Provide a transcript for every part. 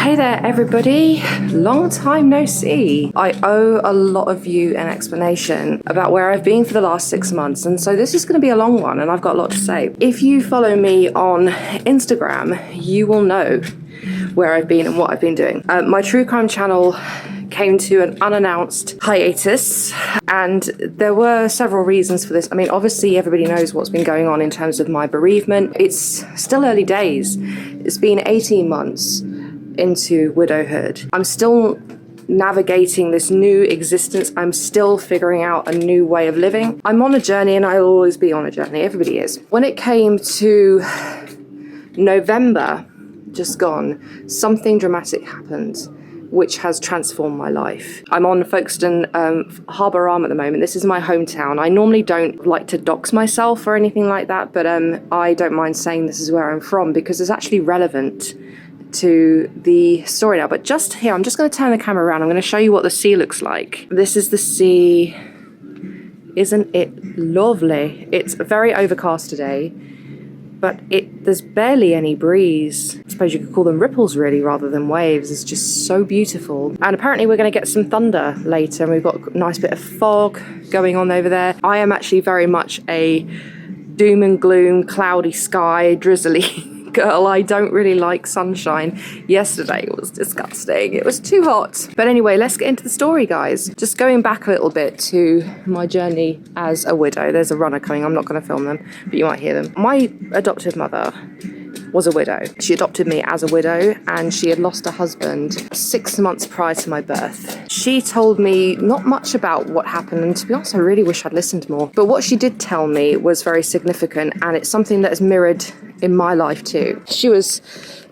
Hey there everybody, long time no see. I owe a lot of you an explanation about where I've been for the last 6 months, and so this is going to be a long one and I've got a lot to say. If you follow me on Instagram, you will know where I've been and what I've been doing. My true crime channel came to an unannounced hiatus, and there were several reasons for this. I mean, obviously everybody knows what's been going on in terms of my bereavement. It's still early days. It's been 18 months into widowhood. I'm still navigating this new existence. I'm still figuring out a new way of living. I'm on a journey and I'll always be on a journey. Everybody is. When it came to November, just gone, something dramatic happened which has transformed my life. I'm on Folkestone Harbour Arm at the moment. This is my hometown. I normally don't like to dox myself or anything like that, but I don't mind saying this is where I'm from because it's actually relevant to the story now. But just here, I'm just going to turn the camera around. I'm going to show you what the sea looks like. This is the sea. Isn't it lovely? It's very overcast today, but there's barely any breeze. I suppose you could call them ripples really rather than waves. It's just so beautiful. And apparently we're going to get some thunder later, and we've got a nice bit of fog going on over there. I am actually very much a doom and gloom, cloudy sky, drizzly girl. I don't really like sunshine. Yesterday was disgusting. It was too hot. But anyway, let's get into the story, guys. Just going back a little bit to my journey as a widow. There's a runner coming. I'm not going to film them, but you might hear them. My adoptive mother was a widow. She adopted me as a widow, and she had lost her husband 6 months prior to my birth. She told me not much about what happened, and to be honest, I really wish I'd listened more. But what she did tell me was very significant, and it's something that is mirrored in my life too. She was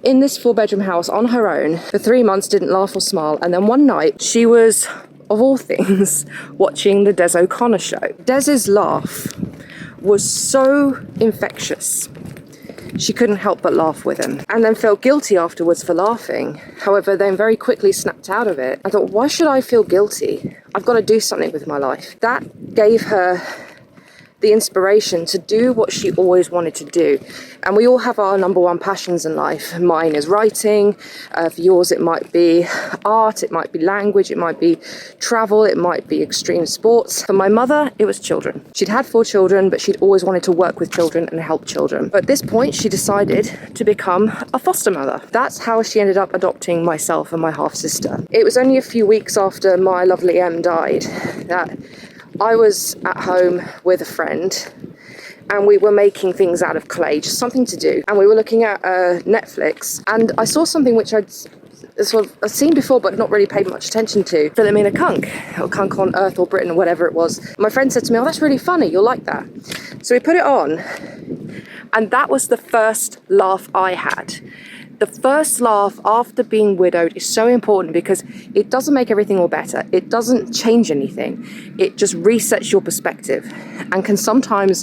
in this 4-bedroom house on her own for 3 months, didn't laugh or smile, and then one night she was, of all things, watching the Des O'Connor show. Des's laugh was so infectious. She couldn't help but laugh with him, and then felt guilty afterwards for laughing. However, then very quickly snapped out of it. I thought, why should I feel guilty? I've got to do something with my life. That gave her the inspiration to do what she always wanted to do. And we all have our number one passions in life. Mine is writing. For yours, it might be art, it might be language, it might be travel, it might be extreme sports. For my mother, it was children. She'd had 4 children, but she'd always wanted to work with children and help children. But at this point, she decided to become a foster mother. That's how she ended up adopting myself and my half-sister. It was only a few weeks after my lovely Em died that I was at home with a friend, and we were making things out of clay, just something to do. And we were looking at Netflix, and I saw something which I'd seen before but not really paid much attention to. Philomena Kunk, or Kunk on Earth or Britain, or whatever it was. My friend said to me, oh, that's really funny, you'll like that. So we put it on, and that was the first laugh I had. The first laugh after being widowed is so important because it doesn't make everything all better. It doesn't change anything. It just resets your perspective and can sometimes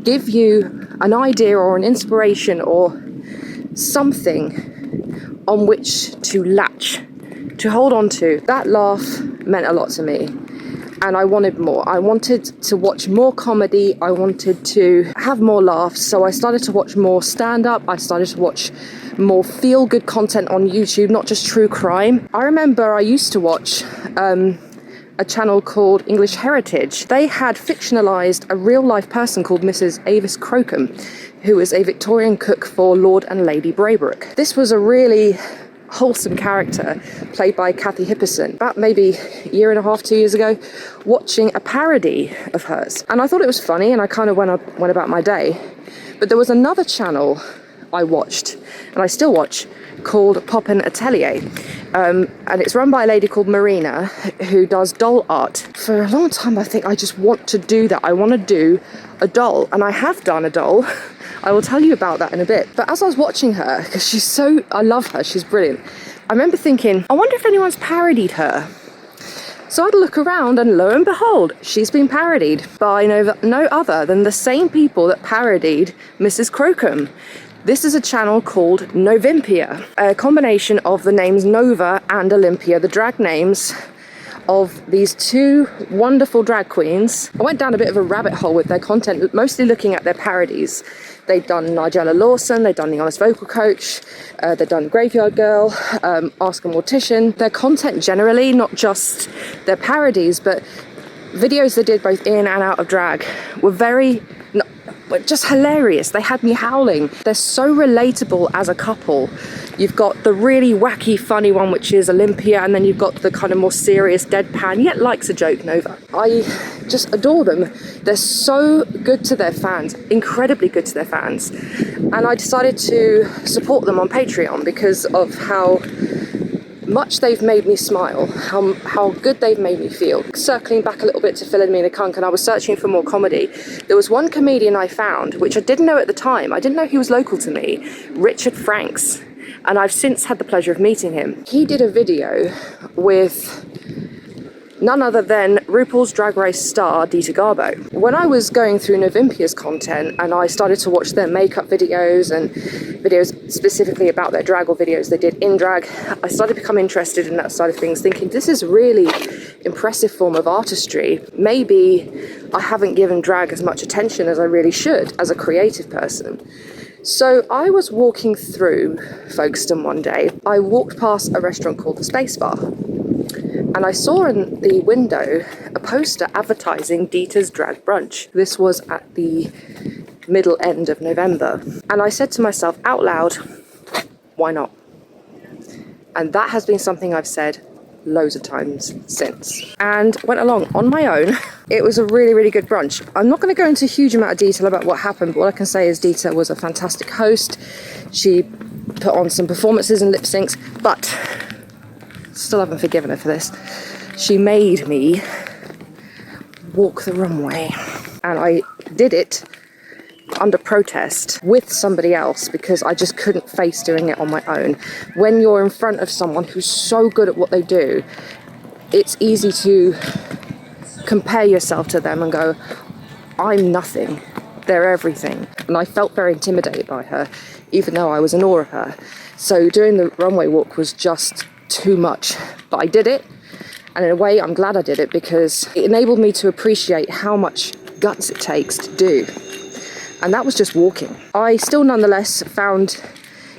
give you an idea or an inspiration or something on which to latch, to hold on to. That laugh meant a lot to me. And I wanted more. I wanted to watch more comedy. I wanted to have more laughs. So I started to watch more stand-up. I started to watch more feel-good content on YouTube, not just true crime. I remember I used to watch a channel called English Heritage. They had fictionalized a real-life person called Mrs. Avis Crocombe, who was a Victorian cook for Lord and Lady Braybrooke. This was a really wholesome character played by Kathy Hipperson, about maybe a year and a half, 2 years ago, watching a parody of hers. And I thought it was funny, and I kind of went about my day. But there was another channel I watched, and I still watch, called Poppin Atelier. And it's run by a lady called Marina, who does doll art. For a long time, I think I just want to do that. I want to do a doll, and I have done a doll. I will tell you about that in a bit. But as I was watching her, because I love her, she's brilliant. I remember thinking, I wonder if anyone's parodied her. So I had a look around, and lo and behold, she's been parodied by no other than the same people that parodied Mrs. Crocombe. This is a channel called Novimpia, a combination of the names Nova and Olympia, the drag names of these two wonderful drag queens. I went down a bit of a rabbit hole with their content, mostly looking at their parodies. They'd done Nigella Lawson, they'd done The Honest Vocal Coach, they'd done Graveyard Girl, Ask a Mortician. Their content generally, not just their parodies, but videos they did both in and out of drag, were just hilarious. They had me howling. They're so relatable as a couple. You've got the really wacky, funny one, which is Olympia, and then you've got the kind of more serious, deadpan, yet likes a joke Nova. I just adore them. They're so good to their fans, incredibly good to their fans. And I decided to support them on Patreon because of how much they've made me smile, how good they've made me feel. Circling back a little bit to Philomena Kunk, and I was searching for more comedy. There was one comedian I found, which I didn't know at the time. I didn't know he was local to me, Richard Franks. And I've since had the pleasure of meeting him. He did a video with none other than RuPaul's Drag Race star Dita Garbo. When I was going through Novimpia's content and I started to watch their makeup videos and videos specifically about their drag or videos they did in drag, I started to become interested in that side of things, thinking this is really impressive form of artistry. Maybe I haven't given drag as much attention as I really should as a creative person. So I was walking through Folkestone one day. I walked past a restaurant called the Space Bar, and I saw in the window a poster advertising Dita's Drag Brunch. This was at the middle end of November. And I said to myself out loud, why not? And that has been something I've said loads of times since, and went along on my own. It was a really, really good brunch. I'm not going to go into a huge amount of detail about what happened, but what I can say is Dita was a fantastic host. She put on some performances and lip syncs, but still haven't forgiven her for this. She made me walk the runway, and I did it under protest with somebody else because I just couldn't face doing it on my own. When you're in front of someone who's so good at what they do, it's easy to compare yourself to them and go, I'm nothing, they're everything. And I felt very intimidated by her, even though I was in awe of her. So doing the runway walk was just too much, but I did it. And in a way, I'm glad I did it because it enabled me to appreciate how much guts it takes to do. And that was just walking. I still nonetheless found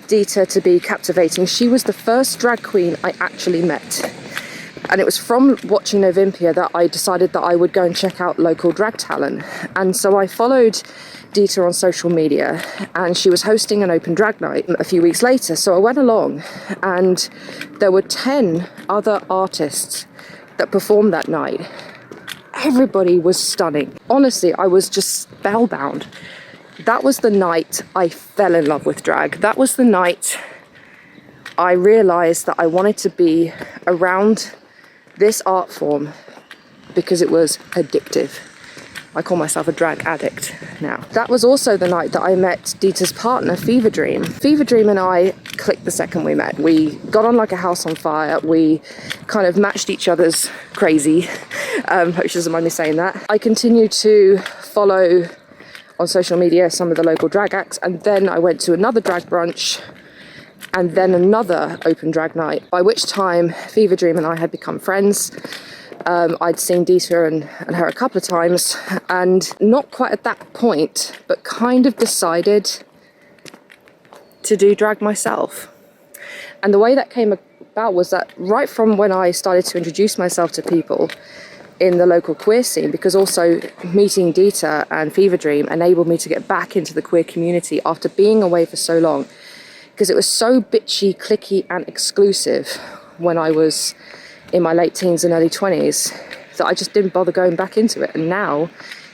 Dita to be captivating. She was the first drag queen I actually met. And it was from watching Novimpia that I decided that I would go and check out local drag talent. And so I followed Dita on social media, and she was hosting an open drag night a few weeks later. So I went along, and there were 10 other artists that performed that night. Everybody was stunning. Honestly, I was just spellbound. That was the night I fell in love with drag. That was the night I realised that I wanted to be around this art form because it was addictive. I call myself a drag addict now. That was also the night that I met Dita's partner, Fever Dream. Fever Dream and I clicked the second we met. We got on like a house on fire. We kind of matched each other's crazy. Hope she doesn't mind me saying that. I continued to follow on social media some of the local drag acts, and then I went to another drag brunch and then another open drag night, by which time Fever Dream and I had become friends. I'd seen Dita and her a couple of times, and not quite at that point, but kind of decided to do drag myself. And the way that came about was that right from when I started to introduce myself to people in the local queer scene, because also meeting Dita and Fever Dream enabled me to get back into the queer community after being away for so long, because it was so bitchy, cliquey and exclusive when I was in my late teens and early 20s that I just didn't bother going back into it. And now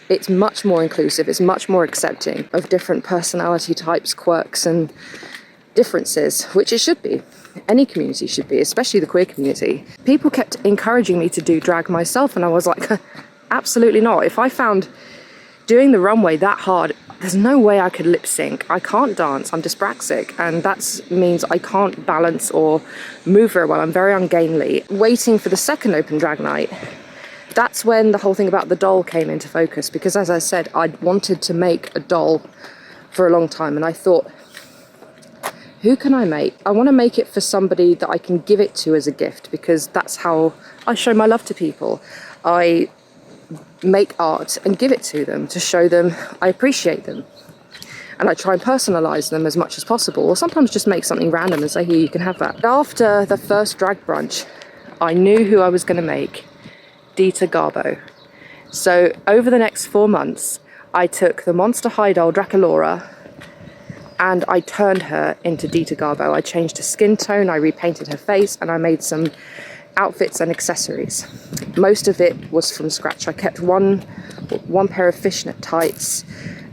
it's much more inclusive, it's much more accepting of different personality types, quirks and differences, which it should be. Any community should be, especially the queer community. People kept encouraging me to do drag myself, and I was like, absolutely not. If I found doing the runway that hard, there's no way I could lip sync. I can't dance, I'm dyspraxic, and that means I can't balance or move very well. I'm very ungainly. Waiting for the second open drag night, that's when the whole thing about the doll came into focus, because as I said, I'd wanted to make a doll for a long time, and I thought, who can I make? I want to make it for somebody that I can give it to as a gift, because that's how I show my love to people. I make art and give it to them to show them I appreciate them. And I try and personalise them as much as possible, or sometimes just make something random and say, here, you can have that. After the first drag brunch, I knew who I was going to make, Dita Garbo. So over the next 4 months, I took the Monster High doll Draculaura and I turned her into Dita Garbo. I changed her skin tone, I repainted her face, and I made some outfits and accessories. Most of it was from scratch. I kept one pair of fishnet tights,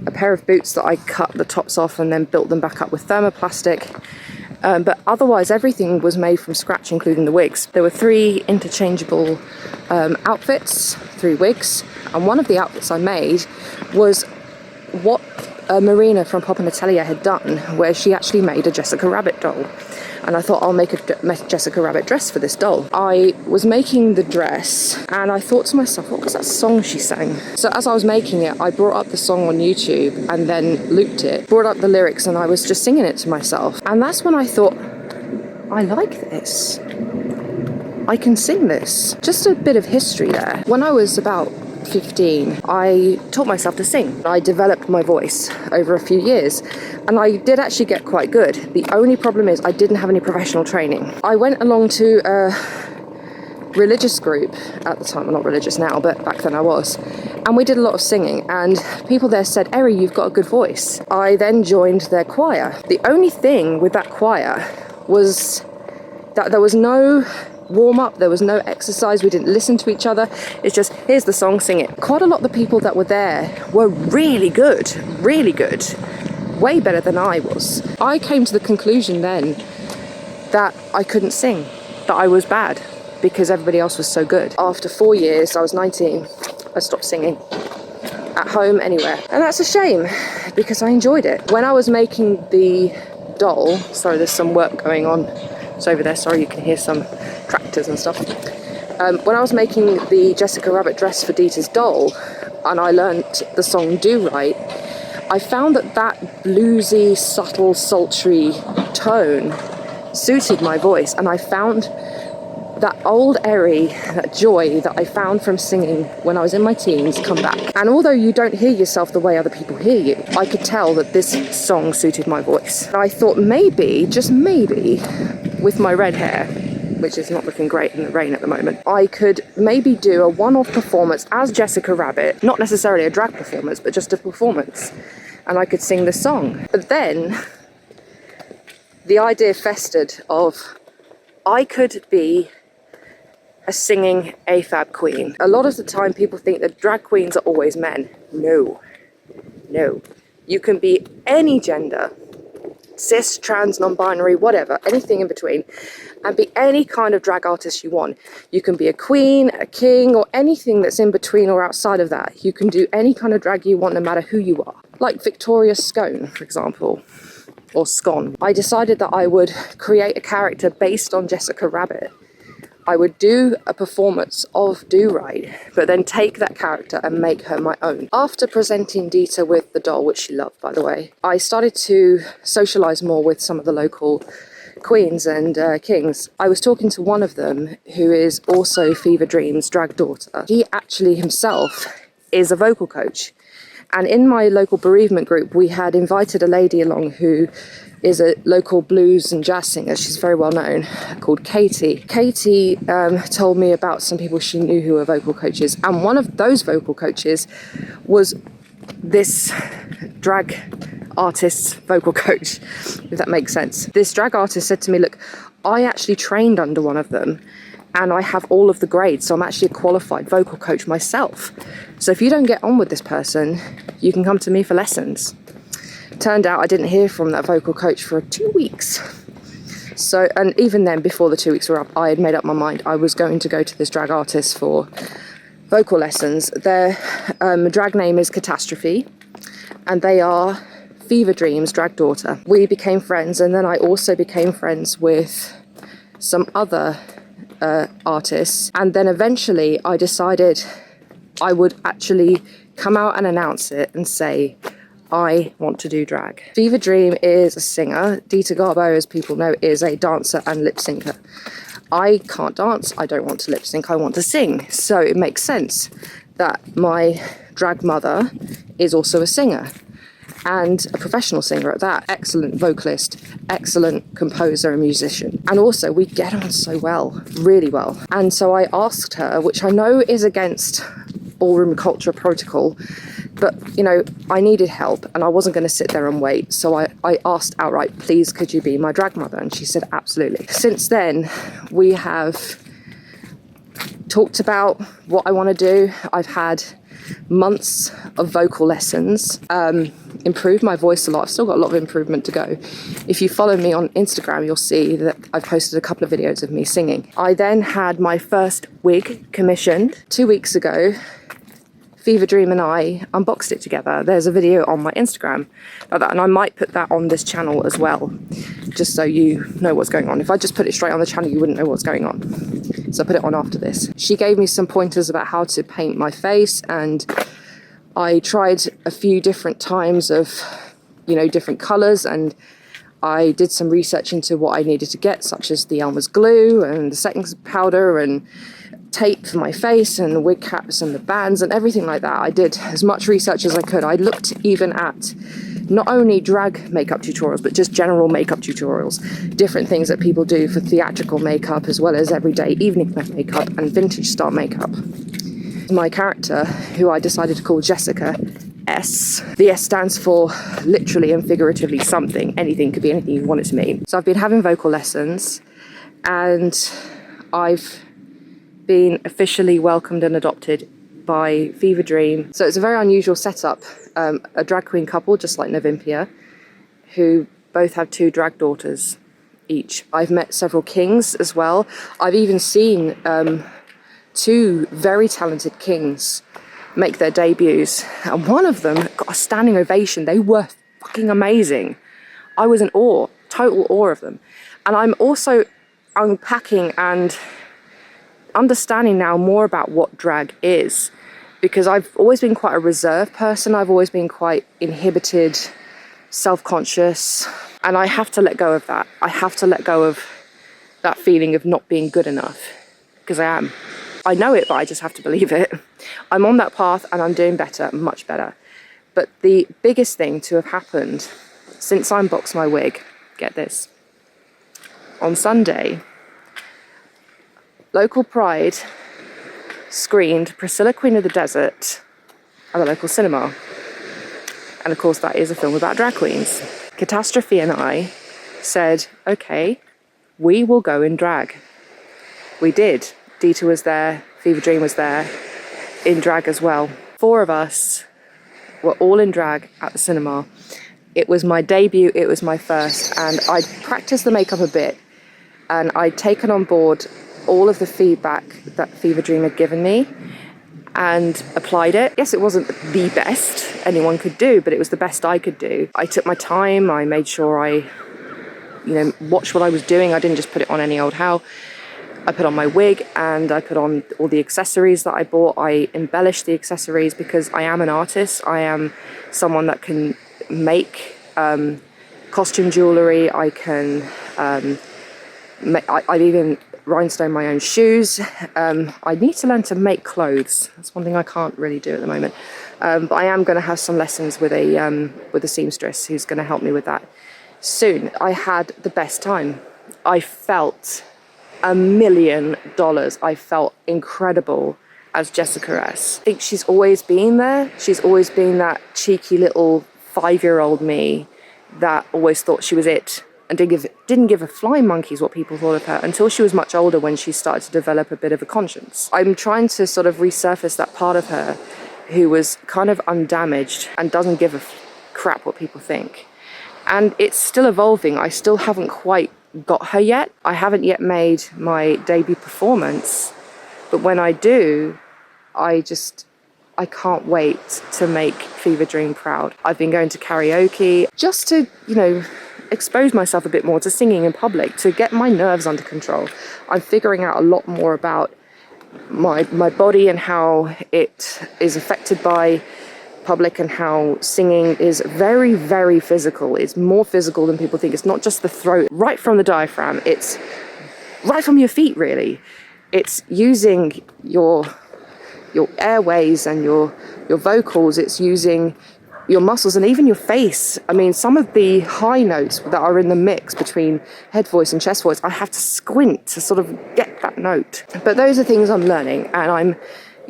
a pair of boots that I cut the tops off and then built them back up with thermoplastic. But otherwise everything was made from scratch, including the wigs. There were 3 interchangeable outfits, 3 wigs, and one of the outfits I made was what Marina from Pop and Atelier had done, where she actually made a Jessica Rabbit doll. And I thought, I'll make a Jessica Rabbit dress for this doll. I was making the dress and I thought to myself, what was that song she sang? So as I was making it, I brought up the song on YouTube and then looped it, brought up the lyrics, and I was just singing it to myself. And that's when I thought, I like this. I can sing this. Just a bit of history there. When I was about 15, I taught myself to sing. I developed my voice over a few years, and I did actually get quite good. The only problem is I didn't have any professional training. I went along to a religious group at the time. Well, not religious now, but back then I was. And we did a lot of singing, and people there said, Eri, you've got a good voice. I then joined their choir. The only thing with that choir was that there was no warm up, there was no exercise, we didn't listen to each other. It's just, here's the song, sing it. Quite a lot of the people that were there were really good, way better than I was. I came to the conclusion then that I couldn't sing, that I was bad because everybody else was so good. After 4 years, I was 19, I stopped singing. At home, anywhere. And that's a shame because I enjoyed it. When I was making the doll, sorry, there's some work going on. It's over there, sorry, you can hear some tractors and stuff. When I was making the Jessica Rabbit dress for Dita's doll, and I learnt the song Do Right, I found that bluesy, subtle, sultry tone suited my voice, and I found that old Eri, that joy that I found from singing when I was in my teens, come back. And although you don't hear yourself the way other people hear you, I could tell that this song suited my voice. And I thought maybe, just maybe, with my red hair, which is not looking great in the rain at the moment, I could maybe do a one-off performance as Jessica Rabbit, not necessarily a drag performance, but just a performance, and I could sing the song. But then the idea festered of I could be a singing AFAB queen. A lot of the time people think that drag queens are always men. No. You can be any gender, cis, trans, non-binary, whatever, anything in between, and be any kind of drag artist you want. You can be a queen, a king, or anything that's in between or outside of that. You can do any kind of drag you want, no matter who you are. Like Victoria Scone, for example, or Scone. I decided that I would create a character based on Jessica Rabbit. I would do a performance of Do Right, but then take that character and make her my own. After presenting Dita with the doll, which she loved, by the way, I started to socialise more with some of the local queens and kings. I was talking to one of them, who is also Fever Dream's drag daughter. He actually himself is a vocal coach. And in my local bereavement group, we had invited a lady along who is a local blues and jazz singer. She's very well known, called Katie. Katie told me about some people she knew who were vocal coaches, and one of those vocal coaches was this drag artist's vocal coach, if that makes sense. This drag artist said to me, look, I actually trained under one of them, and I have all of the grades, so I'm actually a qualified vocal coach myself. So if you don't get on with this person, you can come to me for lessons. Turned out I didn't hear from that vocal coach for 2 weeks. So, and even then, before the 2 weeks were up, I had made up my mind I was going to go to this drag artist for vocal lessons. Their drag name is Catastrophe, and they are Fever Dream's drag daughter. We became friends, and then I also became friends with some other artists, and then eventually I decided I would actually come out and announce it and say, I want to do drag. Fever Dream is a singer. Dita Garbo, as people know, is a dancer and lip syncer. I can't dance, I don't want to lip sync, I want to sing. So it makes sense that my drag mother is also a singer, and a professional singer at that. Excellent vocalist, excellent composer and musician. And also we get on so well, really well. And so I asked her, which I know is against ballroom culture protocol, but you know, I needed help and I wasn't going to sit there and wait. So I asked outright, please, could you be my drag mother? And she said, absolutely. Since then, we have talked about what I want to do. I've had months of vocal lessons, improved my voice a lot. I've still got a lot of improvement to go. If you follow me on Instagram, you'll see that I've posted a couple of videos of me singing. I then had my first wig commissioned 2 weeks ago. Fever Dream and I unboxed it together. There's a video on my Instagram about that, and I might put that on this channel as well, just so you know what's going on. If I just put it straight on the channel, you wouldn't know what's going on. So I put it on after this. She gave me some pointers about how to paint my face, and I tried a few different times of, you know, different colours, and I did some research into what I needed to get, such as the Elmer's glue and the setting powder and tape for my face and the wig caps and the bands and everything like that. I did as much research as I could. I looked even at not only drag makeup tutorials, but just general makeup tutorials, different things that people do for theatrical makeup as well as everyday evening makeup and vintage style makeup. My character, who I decided to call Jessica S. The S stands for literally and figuratively something. Anything, could be anything you want it to mean. So I've been having vocal lessons, and I've been officially welcomed and adopted by Fever Dream. So it's a very unusual setup. A drag queen couple, just like Novimpia, who both have 2 drag daughters each. I've met several kings as well. I've even seen 2 very talented kings make their debuts, and one of them got a standing ovation. They were fucking amazing. I was in awe, total awe of them. And I'm also unpacking and understanding now more about what drag is, because I've always been quite a reserved person. I've always been quite inhibited, self-conscious, and I have to let go of that. I have to let go of that feeling of not being good enough, because I am. I know it, but I just have to believe it. I'm on that path and I'm doing better, much better. But the biggest thing to have happened since I unboxed my wig, get this, on Sunday, Local Pride screened Priscilla, Queen of the Desert at the local cinema. And of course that is a film about drag queens. Catastrophe and I said, okay, we will go in drag. We did. Dita was there, Fever Dream was there, in drag as well. 4 of us were all in drag at the cinema. It was my debut, it was my first, and I'd practiced the makeup a bit, and I'd taken on board all of the feedback that Fever Dream had given me and applied it. Yes, it wasn't the best anyone could do, but it was the best I could do. I took my time, I made sure I, watched what I was doing. I didn't just put it on any old how. I put on my wig and I put on all the accessories that I bought. I embellished the accessories because I am an artist. I am someone that can make costume jewellery. I can, I've even rhinestone my own shoes. I need to learn to make clothes. That's one thing I can't really do at the moment. But I am going to have some lessons with a seamstress who's going to help me with that soon. I had the best time. I felt $1 million. I felt incredible as Jessica S. I think she's always been there. She's always been that cheeky little 5-year-old me that always thought she was it and didn't give a flying monkeys what people thought of her until she was much older, when she started to develop a bit of a conscience. I'm trying to sort of resurface that part of her who was kind of undamaged and doesn't give a crap what people think. And it's still evolving. I still haven't quite got her yet. I haven't yet made my debut performance, but when I do, I can't wait to make Fever Dream proud. I've been going to karaoke just to, expose myself a bit more to singing in public, to get my nerves under control. I'm figuring out a lot more about my body and how it is affected by public and how singing is very, very physical. It's more physical than people think. It's not just the throat, right from the diaphragm. It's right from your feet, really. It's using your airways and your vocals. It's using your muscles and even your face. I mean, some of the high notes that are in the mix between head voice and chest voice, I have to squint to sort of get that note. But those are things I'm learning, and I'm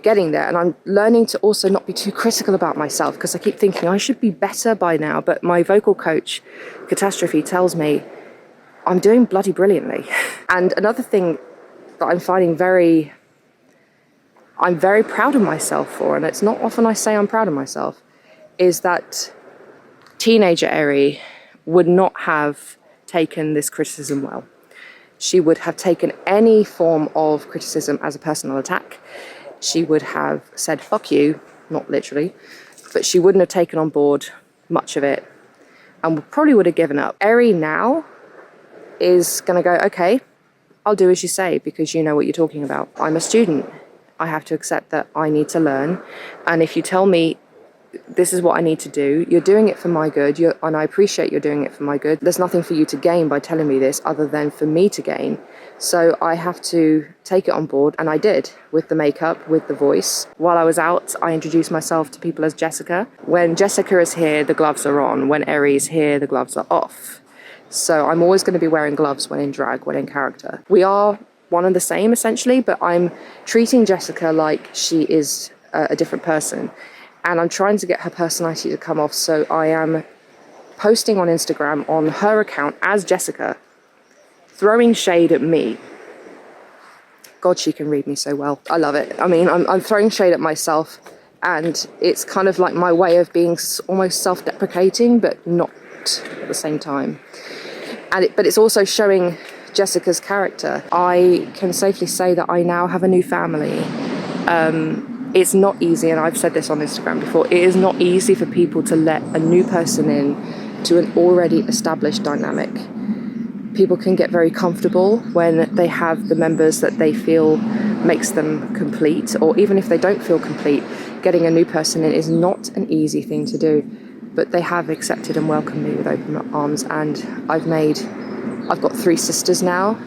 getting there, and I'm learning to also not be too critical about myself, because I keep thinking I should be better by now, but my vocal coach, Catastrophe, tells me I'm doing bloody brilliantly. And another thing that I'm finding I'm very proud of myself for, and it's not often I say I'm proud of myself, is that teenager Eri would not have taken this criticism well. She would have taken any form of criticism as a personal attack. She would have said, fuck you, not literally, but she wouldn't have taken on board much of it and probably would have given up. Eri now is going to go, okay, I'll do as you say because you know what you're talking about. I'm a student. I have to accept that I need to learn. And if you tell me this is what I need to do, you're doing it for my good, and I appreciate you're doing it for my good. There's nothing for you to gain by telling me this other than for me to gain. So I have to take it on board, and I did, with the makeup, with the voice. While I was out, I introduced myself to people as Jessica. When Jessica is here, the gloves are on. When Eri is here, the gloves are off. So I'm always going to be wearing gloves when in drag, when in character. We are one and the same, essentially, but I'm treating Jessica like she is a different person. And I'm trying to get her personality to come off, so I am posting on Instagram on her account as Jessica, throwing shade at me. God, she can read me so well. I love it. I mean, I'm throwing shade at myself, and it's kind of like my way of being almost self-deprecating, but not at the same time. But it's also showing Jessica's character. I can safely say that I now have a new family. It's not easy, and I've said this on Instagram before, it is not easy for people to let a new person in to an already established dynamic. People can get very comfortable when they have the members that they feel makes them complete, or even if they don't feel complete, getting a new person in is not an easy thing to do. But they have accepted and welcomed me with open arms, and I've got 3 sisters now.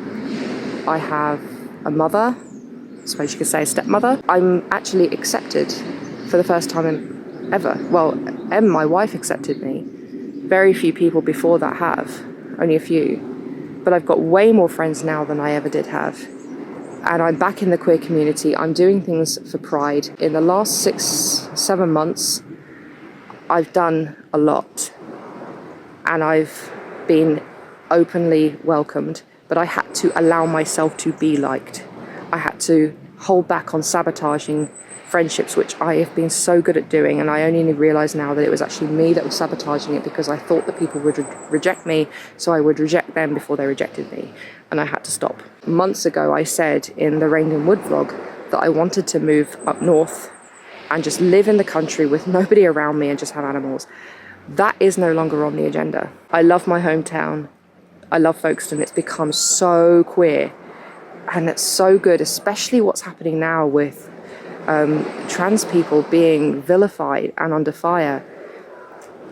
I have a mother, I suppose you could say a stepmother. I'm actually accepted for the first time ever. Well, my wife accepted me. Very few people before that have, only a few. But I've got way more friends now than I ever did have. And I'm back in the queer community. I'm doing things for pride. In the last 6-7 months, I've done a lot. And I've been openly welcomed. But I had to allow myself to be liked. I had to hold back on sabotaging friendships, which I have been so good at doing, and I only realise now that it was actually me that was sabotaging it because I thought that people would reject me, so I would reject them before they rejected me, and I had to stop. Months ago I said in the Rainbow Wood vlog that I wanted to move up north and just live in the country with nobody around me and just have animals. That is no longer on the agenda. I love my hometown. I love Folkestone. It's become so queer. And it's so good, especially what's happening now with trans people being vilified and under fire.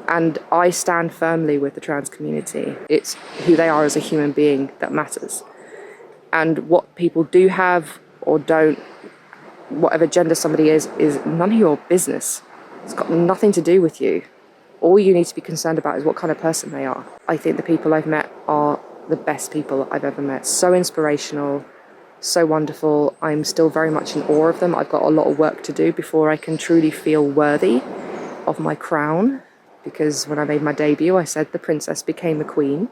And I stand firmly with the trans community. It's who they are as a human being that matters. And what people do have or don't, whatever gender somebody is none of your business. It's got nothing to do with you. All you need to be concerned about is what kind of person they are. I think the people I've met are the best people I've ever met. So inspirational. So wonderful. I'm still very much in awe of them. I've got a lot of work to do before I can truly feel worthy of my crown, because when I made my debut I said the princess became a queen.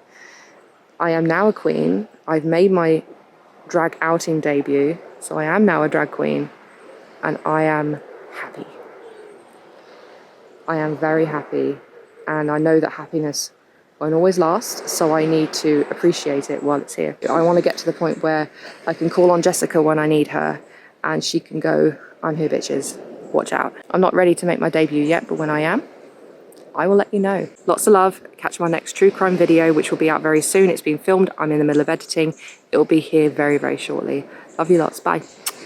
I am now a queen. I've made my drag outing debut, so I am now a drag queen, and I am happy. I am very happy, and I know that happiness won't always last, so I need to appreciate it while it's here. I want to get to the point where I can call on Jessica when I need her and she can go, I'm here bitches, watch out. I'm not ready to make my debut yet, but when I am, I will let you know. Lots of love. Catch my next true crime video, which will be out very soon. It's been filmed. I'm in the middle of editing. It will be here very, very shortly. Love you lots. Bye.